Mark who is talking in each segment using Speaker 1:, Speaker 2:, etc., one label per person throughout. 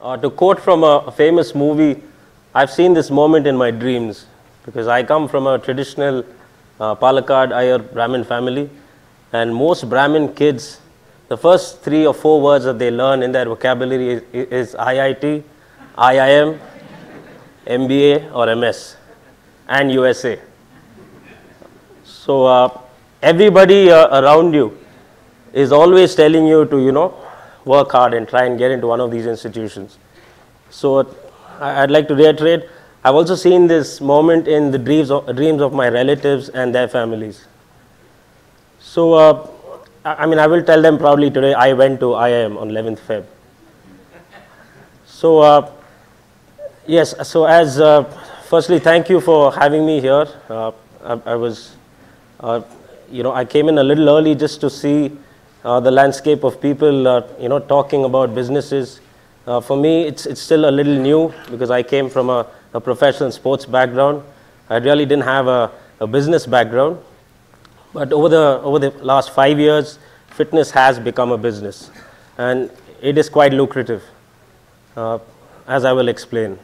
Speaker 1: To quote from a famous movie, I've seen this moment in my dreams because I come from a traditional Palakkad Iyer Brahmin family, and most Brahmin kids, the first 3 or 4 words that they learn in their vocabulary is IIT, IIM, MBA or MS, and USA. So everybody around you is always telling you to, work hard and try and get into one of these institutions. So I'd like to reiterate, I've also seen this moment in the dreams of my relatives and their families. So, I will tell them proudly today, I went to IIM on 11th Feb. So, yes, so firstly, thank you for having me here. I came in a little early just to see the landscape of people, talking about businesses. For me, it's still a little new because I came from a professional sports background. I really didn't have a business background. But over the last 5 years, fitness has become a business, and it is quite lucrative, as I will explain.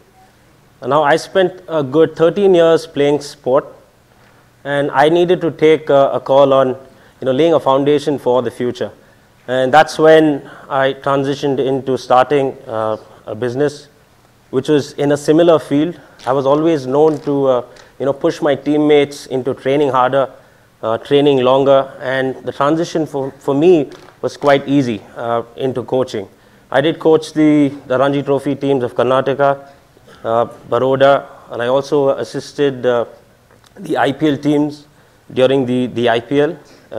Speaker 1: Now, I spent a good 13 years playing sport, and I needed to take a call on laying a foundation for the future. And that's when I transitioned into starting a business, which was in a similar field. I was always known to push my teammates into training harder, training longer, and the transition for me was quite easy into coaching. I did coach the Ranji Trophy teams of Karnataka, Baroda, and I also assisted the IPL teams during the IPL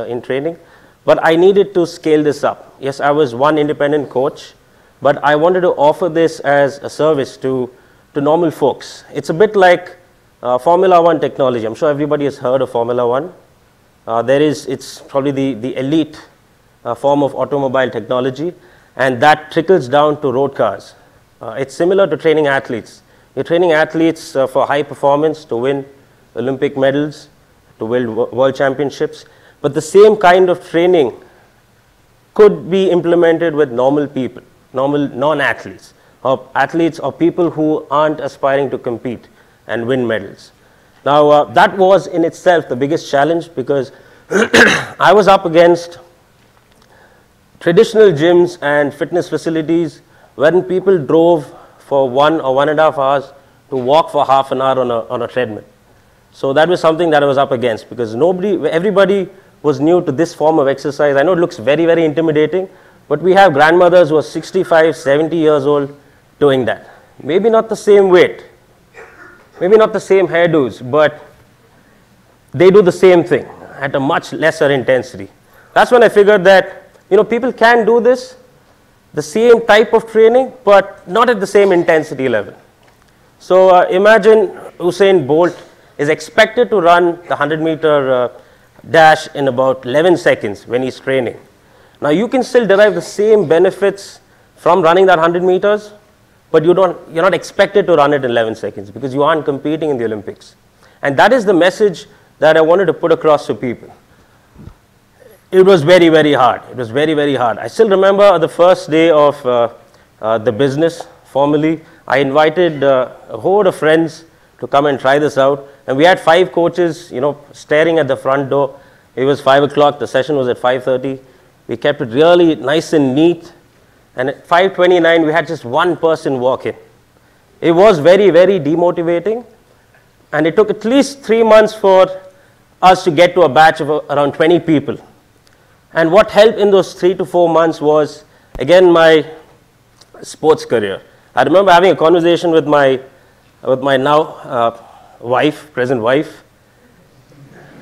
Speaker 1: in training. But I needed to scale this up. Yes, I was one independent coach, but I wanted to offer this as a service to normal folks. It's a bit like Formula One technology. I'm sure everybody has heard of Formula One. It's probably the elite form of automobile technology, and that trickles down to road cars. It's similar to training athletes. You're training athletes for high performance, to win Olympic medals, to win world championships. But the same kind of training could be implemented with normal people, normal non-athletes, or athletes or people who aren't aspiring to compete and win medals. Now, that was in itself the biggest challenge because I was up against traditional gyms and fitness facilities wherein people drove for 1 or 1.5 hours to walk for half an hour on a treadmill. So that was something that I was up against because everybody was new to this form of exercise. I know it looks very, very intimidating, but we have grandmothers who are 65, 70 years old doing that. Maybe not the same weight, maybe not the same hairdos, but they do the same thing at a much lesser intensity. That's when I figured that, people can do this, the same type of training, but not at the same intensity level. So imagine Usain Bolt is expected to run the 100-meter dash in about 11 seconds when he's training. Now, you can still derive the same benefits from running that 100 meters, but you're not expected to run it in 11 seconds because you aren't competing in the Olympics. And that is the message that I wanted to put across to people. It was very, very hard. It was very, very hard. I still remember the first day of the business formally. I invited a horde of friends to come and try this out. And we had 5 coaches, staring at the front door. It was 5 o'clock. The session was at 5:30. We kept it really nice and neat. And at 5:29, we had just one person walk in. It was very, very demotivating. And it took at least 3 months for us to get to a batch of around 20 people. And what helped in those 3 to 4 months was, again, my sports career. I remember having a conversation with my now present wife,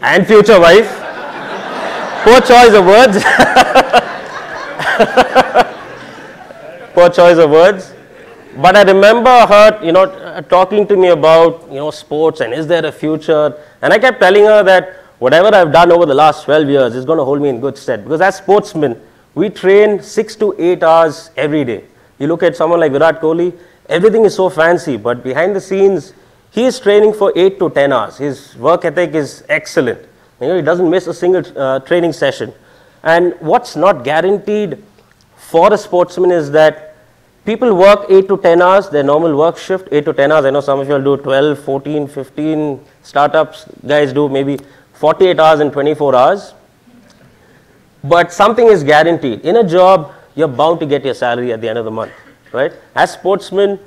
Speaker 1: and future wife. Poor choice of words. Poor choice of words. But I remember her, talking to me about, sports and is there a future. And I kept telling her that whatever I've done over the last 12 years is going to hold me in good stead. Because as sportsmen, we train 6 to 8 hours every day. You look at someone like Virat Kohli, everything is so fancy, but behind the scenes, he is training for 8 to 10 hours. His work ethic is excellent. He doesn't miss a single training session. And what's not guaranteed for a sportsman is that people work 8 to 10 hours, their normal work shift, 8 to 10 hours. I know some of you will do 12, 14, 15. Startups guys do maybe 48 hours and 24 hours. But something is guaranteed. In a job, you're bound to get your salary at the end of the month, right? As sportsmen,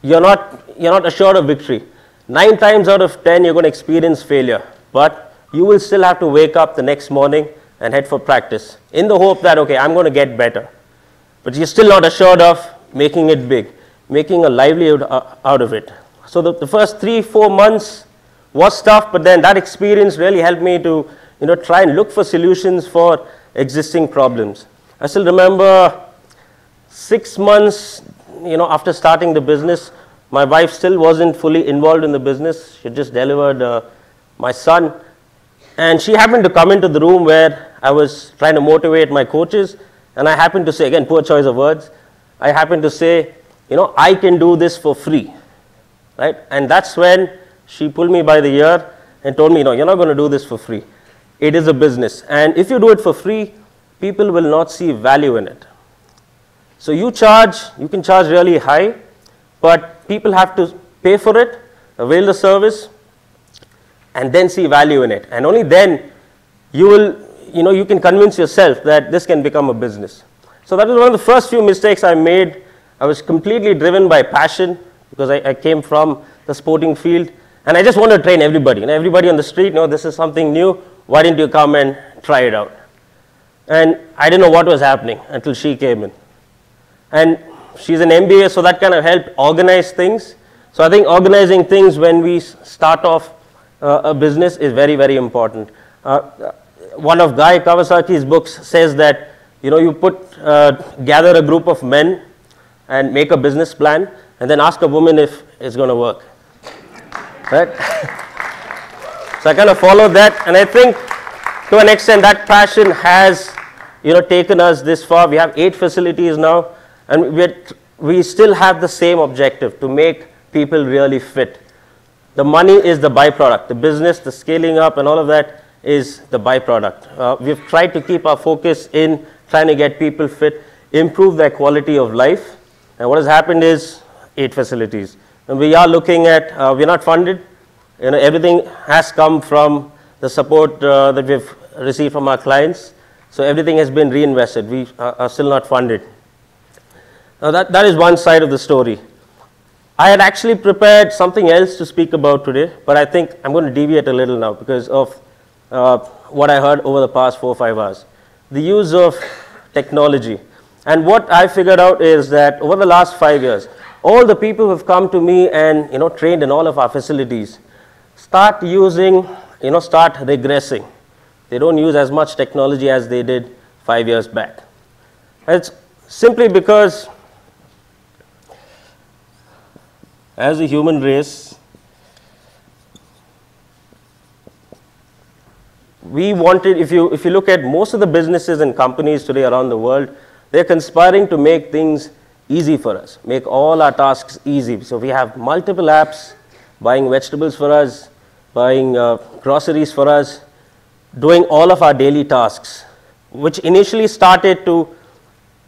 Speaker 1: you're not assured of victory. 9 times out of 10, you're going to experience failure. But you will still have to wake up the next morning and head for practice in the hope that, okay, I'm going to get better. But you're still not assured of making it big, making a livelihood out of it. So the first 3-4 months was tough, but then that experience really helped me to try and look for solutions for existing problems. I still remember 6 months after starting the business, my wife still wasn't fully involved in the business. She just delivered my son, and she happened to come into the room where I was trying to motivate my coaches, and I happened to say, again, poor choice of words, I happened to say, I can do this for free, right? And that's when she pulled me by the ear and told me, you're not going to do this for free. It is a business, and if you do it for free, people will not see value in it. So you can charge really high, but people have to pay for it, avail the service, and then see value in it. And only then you can convince yourself that this can become a business. So that was one of the first few mistakes I made. I was completely driven by passion because I came from the sporting field, and I just wanted to train everybody. Everybody on the street, this is something new. Why didn't you come and try it out? And I didn't know what was happening until she came in. And she's an MBA, so that kind of helped organize things. So I think organizing things when we start off a business is very, very important. One of Guy Kawasaki's books says that you gather a group of men and make a business plan, and then ask a woman if it's going to work. Right? So I kind of followed that, and I think to an extent that passion has taken us this far. We have 8 facilities now, and we still have the same objective, to make people really fit. The money is the byproduct. The business, the scaling up and all of that is the byproduct. We've tried to keep our focus in trying to get people fit, improve their quality of life. And what has happened is 8 facilities. And we are looking at, we're not funded. Everything has come from the support that we've received from our clients. So everything has been reinvested. We are still not funded. Now that is one side of the story. I had actually prepared something else to speak about today, but I think I'm going to deviate a little now because of what I heard over the past 4 or 5 hours. The use of technology. And what I figured out is that over the last 5 years, all the people who have come to me and trained in all of our facilities start regressing. They don't use as much technology as they did 5 years back. It's simply because as a human race, we wanted, if you look at most of the businesses and companies today around the world, they're conspiring to make things easy for us, make all our tasks easy. So we have multiple apps, buying vegetables for us, buying groceries for us, doing all of our daily tasks, which initially started to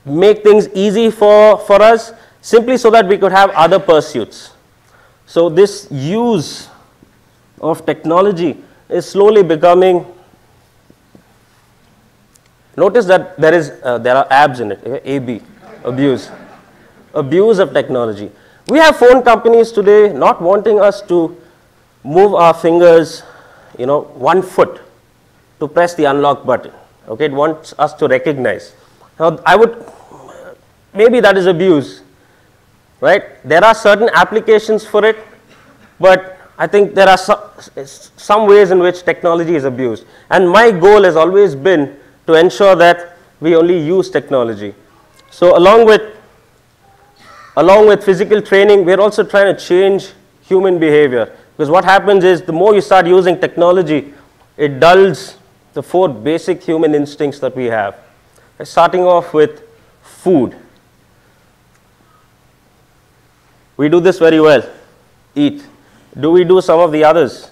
Speaker 1: make things easy for us, simply so that we could have other pursuits. So this use of technology is slowly becoming, notice that there are abs in it, AB, abuse of technology. We have phone companies today not wanting us to move our fingers, 1 foot to press the unlock button. Okay, it wants us to recognize. Now, maybe that is abuse, right? There are certain applications for it, but I think there are some ways in which technology is abused. And my goal has always been to ensure that we only use technology. So along with physical training, we're also trying to change human behavior. Because what happens is the more you start using technology, it dulls the 4 basic human instincts that we have. Starting off with food. We do this very well, eat. Do we do some of the others?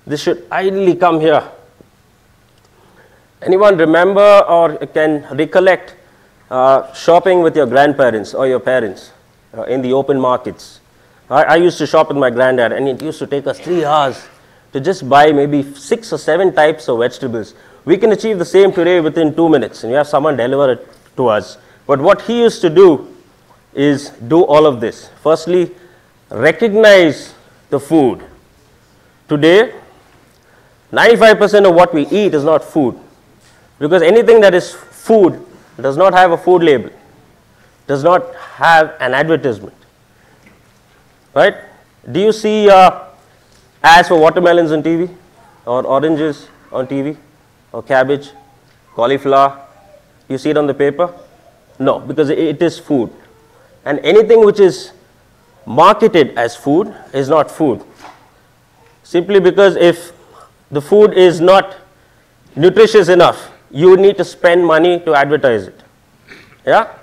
Speaker 1: This should ideally come here. Anyone remember or can recollect shopping with your grandparents or your parents in the open markets. I used to shop with my granddad, and it used to take us 3 hours to just buy maybe 6 or 7 types of vegetables. We can achieve the same today within 2 minutes, and we have someone deliver it to us. But what he used to do is do all of this. Firstly, recognize the food. Today, 95% of what we eat is not food, because anything that is food does not have a food label, does not have an advertisement, right? Do you see ads for watermelons on TV, or oranges on TV, or cabbage, cauliflower? You see it on the paper? No, because it is food. And anything which is marketed as food is not food. Simply because if the food is not nutritious enough, you need to spend money to advertise it. Yeah?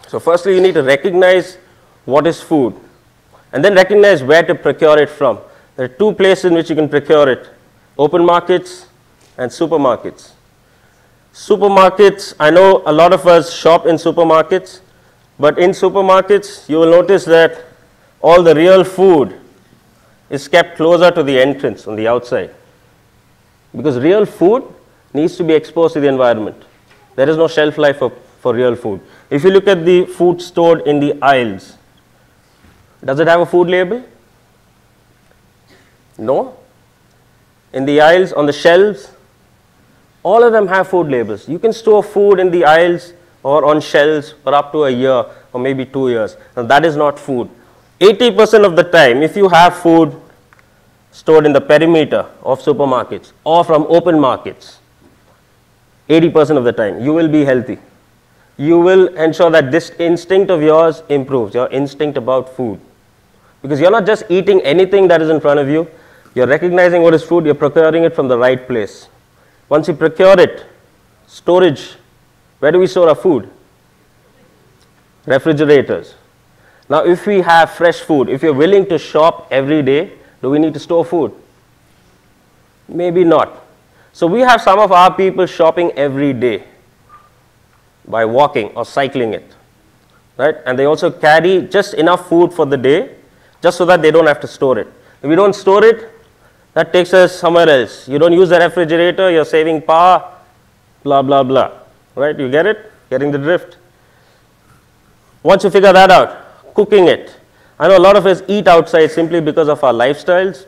Speaker 1: So firstly, you need to recognize what is food, and then recognize where to procure it from. There are 2 places in which you can procure it: open markets and supermarkets. Supermarkets, I know a lot of us shop in supermarkets, but in supermarkets, you will notice that all the real food is kept closer to the entrance on the outside, because real food needs to be exposed to the environment. There is no shelf life for real food. If you look at the food stored in the aisles, does it have a food label? No. In the aisles, on the shelves, all of them have food labels. You can store food in the aisles or on shelves for up to a year or maybe 2 years. Now that is not food. 80% of the time, if you have food stored in the perimeter of supermarkets or from open markets, 80% of the time, you will be healthy. You will ensure that this instinct of yours improves, your instinct about food. Because you're not just eating anything that is in front of you, you're recognizing what is food, you're procuring it from the right place. Once you procure it, storage, where do we store our food? Refrigerators. Now if we have fresh food, if you're willing to shop every day, do we need to store food? Maybe not. So we have some of our people shopping every day by walking or cycling it, right? And they also carry just enough food for the day, just so that they don't have to store it. If we don't store it, that takes us somewhere else. You don't use the refrigerator, you're saving power, blah, blah, blah, right? You get it? Getting the drift? Once you figure that out, cooking it. I know a lot of us eat outside simply because of our lifestyles,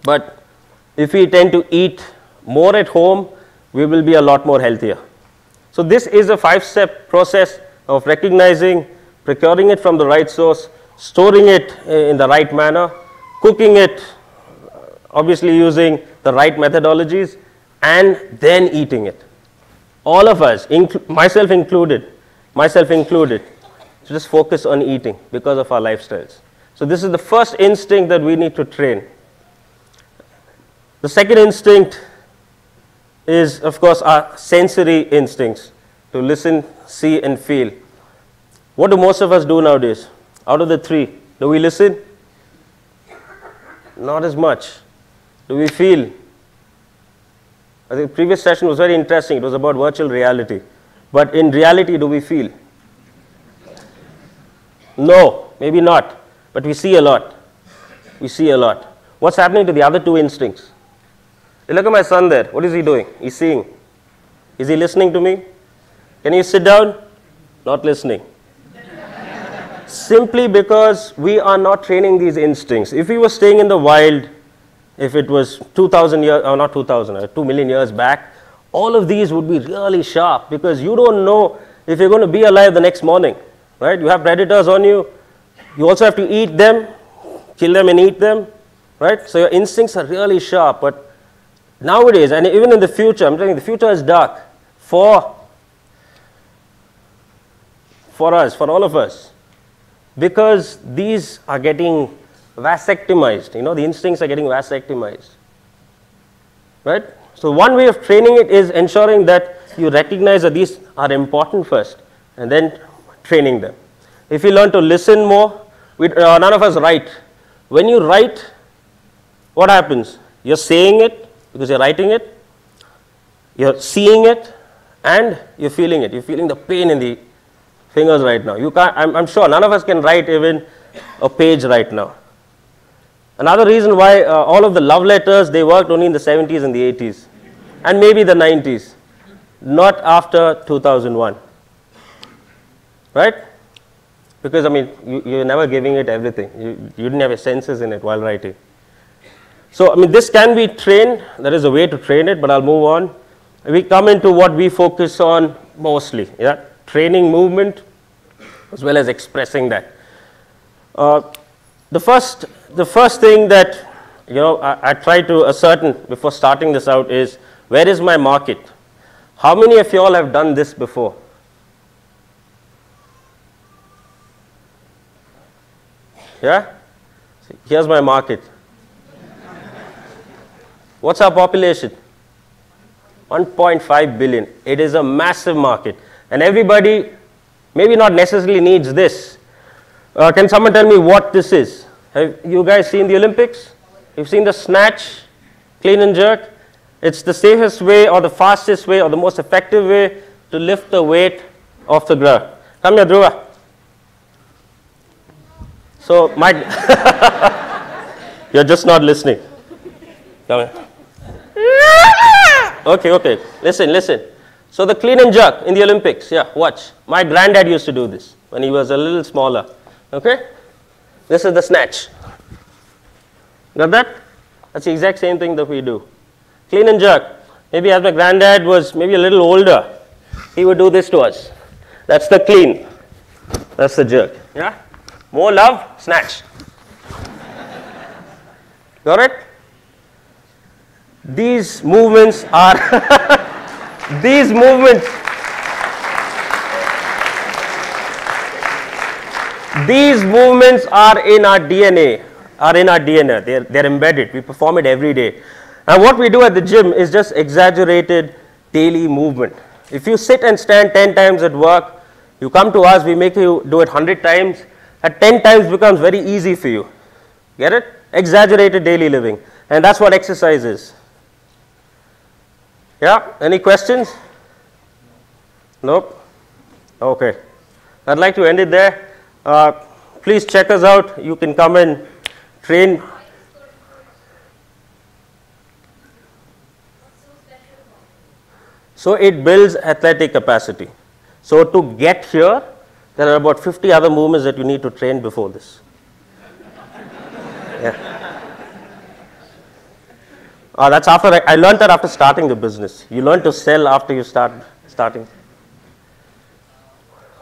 Speaker 1: but if we tend to eat more at home, we will be a lot more healthier. So this is a 5-step process of recognizing, procuring it from the right source, storing it in the right manner, cooking it, obviously using the right methodologies, and then eating it. All of us, myself included, just focus on eating because of our lifestyles. So this is the first instinct that we need to train. The second instinct is, of course, our sensory instincts, to listen, see, and feel. What do most of us do nowadays? Out of the 3, do we listen? Not as much. Do we feel? I think the previous session was very interesting. It was about virtual reality. But in reality, do we feel? No, maybe not. But we see a lot. We see a lot. What's happening to the other 2 instincts? Hey, look at my son there. What is he doing? He's seeing. Is he listening to me? Can you sit down? Not listening. Simply because we are not training these instincts. If we were staying in the wild, if it was 2,000 years, or not 2,000, 2 million years back, all of these would be really sharp, because you don't know if you're going to be alive the next morning, right? You have predators on you. You also have to eat them, kill them and eat them, right? So your instincts are really sharp. But nowadays, and even in the future, I'm telling you, the future is dark for us, for all of us, because these are getting vasectomized. You know, the instincts are getting vasectomized, right? So one way of training it is ensuring that you recognize that these are important first, and then training them. If you learn to listen more, none of us write. When you write, what happens? You're saying it because you're writing it, you're seeing it, and you're feeling it. You're feeling the pain in the fingers right now. You can't, I'm sure none of us can write even a page right now. Another reason why all of the love letters, they worked only in the 70s and the 80s, and maybe the 90s, not after 2001, right? Because, I mean, you're never giving it everything. You didn't have your senses in it while writing. So, I mean, this can be trained. There is a way to train it, but I'll move on. We come into what we focus on mostly, yeah? Training movement as well as expressing that. The first thing that, you know, I try to ascertain before starting this out is, where is my market? How many of you all have done this before? Yeah? So here's my market. What's our population? 1.5 billion. It is a massive market. And everybody maybe not necessarily needs this. Can someone tell me what this is? Have you guys seen the Olympics? You've seen the snatch, clean and jerk? It's the safest way or the fastest way or the most effective way to lift the weight off the ground. Come here, Dhruva. So, you're just not listening. Come here. Okay. Listen. So the clean and jerk in the Olympics, yeah, watch. My granddad used to do this when he was a little smaller. Okay? This is the snatch. Got that? That's the exact same thing that we do. Clean and jerk. Maybe as my granddad was maybe a little older, he would do this to us. That's the clean. That's the jerk. Yeah? More love, snatch. Got it? These movements are these movements are in our DNA. They're embedded. We perform it every day. And what we do at the gym is just exaggerated daily movement. If you sit and stand 10 times at work, you come to us, we make you do it 100 times. At 10 times becomes very easy for you. Get it? Exaggerated daily living. And that's what exercise is. Yeah? Any questions? Nope? Okay. I'd like to end it there. Please check us out. You can come and train. So it builds athletic capacity. So to get here, there are about 50 other movements that you need to train before this. Yeah. That's after I learned that after starting the business. You learn to sell after you starting.
Speaker 2: How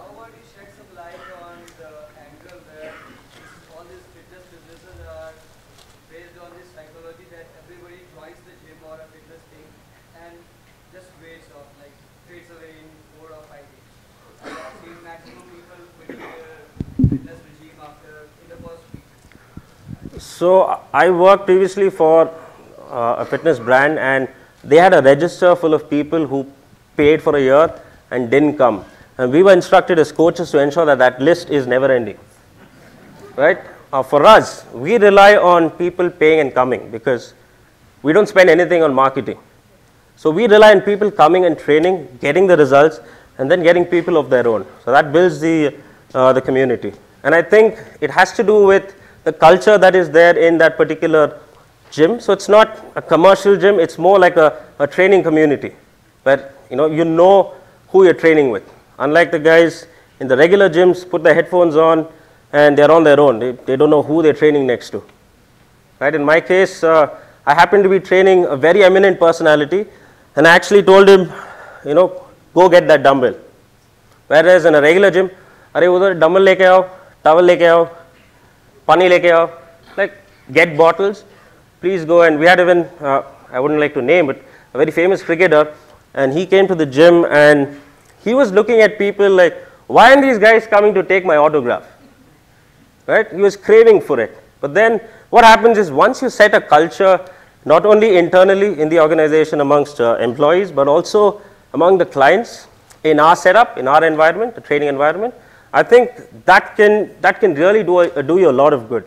Speaker 2: about you shed some light on the angle where all these fitness businesses are based on this psychology that everybody joins the gym or a fitness thing and just waits off, like fades away in 4 or 5 days. I've seen maximum people quitting their fitness regime after in the first week.
Speaker 1: So I worked previously for a fitness brand, and they had a register full of people who paid for a year and didn't come. And we were instructed as coaches to ensure that that list is never ending. Right? For us, we rely on people paying and coming because we don't spend anything on marketing. So we rely on people coming and training, getting the results, and then getting people of their own. So that builds the community. And I think it has to do with the culture that is there in that particular gym. So it's not a commercial gym, it's more like a training community where you know who you're training with. Unlike the guys in the regular gyms, put their headphones on and they're on their own. They don't know who they're training next to. Right? In my case, I happened to be training a very eminent personality, and I actually told him, go get that dumbbell. Whereas in a regular gym, अरे उधर dumbbell लेके आओ, towel लेके आओ, पानी लेके आओ, like get bottles. Please go. And we had even, I wouldn't like to name, but a very famous cricketer, and he came to the gym and he was looking at people like, why aren't these guys coming to take my autograph? Right? He was craving for it. But then what happens is once you set a culture, not only internally in the organization amongst employees, but also among the clients in our setup, in our environment, the training environment, I think that can really do you a lot of good.